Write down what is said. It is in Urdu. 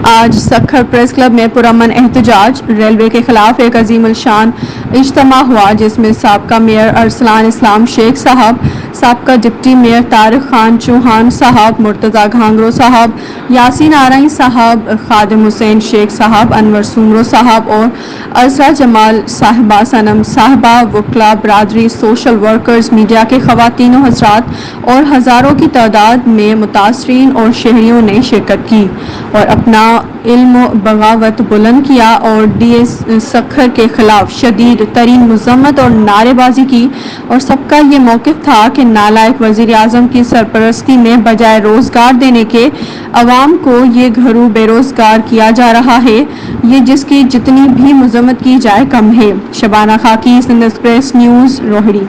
آج سکھر پریس کلب میں پرامن احتجاج ریلوے کے خلاف ایک عظیم الشان اجتماع ہوا، جس میں سابقہ میئر ارسلان اسلام شیخ صاحب، سابقہ ڈپٹی میئر طارق خان چوہان صاحب، مرتضی گھانگرو صاحب، یاسین آرئی صاحب، خادم حسین شیخ صاحب، انور سومرو صاحب اور عزرا جمال صاحبہ، صنم صاحبہ، وکلاء برادری، سوشل ورکرز، میڈیا کے خواتین و حضرات اور ہزاروں کی تعداد میں متاثرین اور شہریوں نے شرکت کی اور اپنا علم و بغاوت بلند کیا اور ڈی ایس سکھر کے خلاف شدید ترین مذمت اور نعرے بازی کی، اور سب کا یہ موقف تھا کہ نالائق وزیر اعظم کی سرپرستی میں بجائے روزگار دینے کے عوام کو یہ گھروں بے روزگار کیا جا رہا ہے، یہ جس کی جتنی بھی مذمت کی جائے کم ہے۔ شبانہ خاکی، سندھ ایکسپریس نیوز، روہڑی۔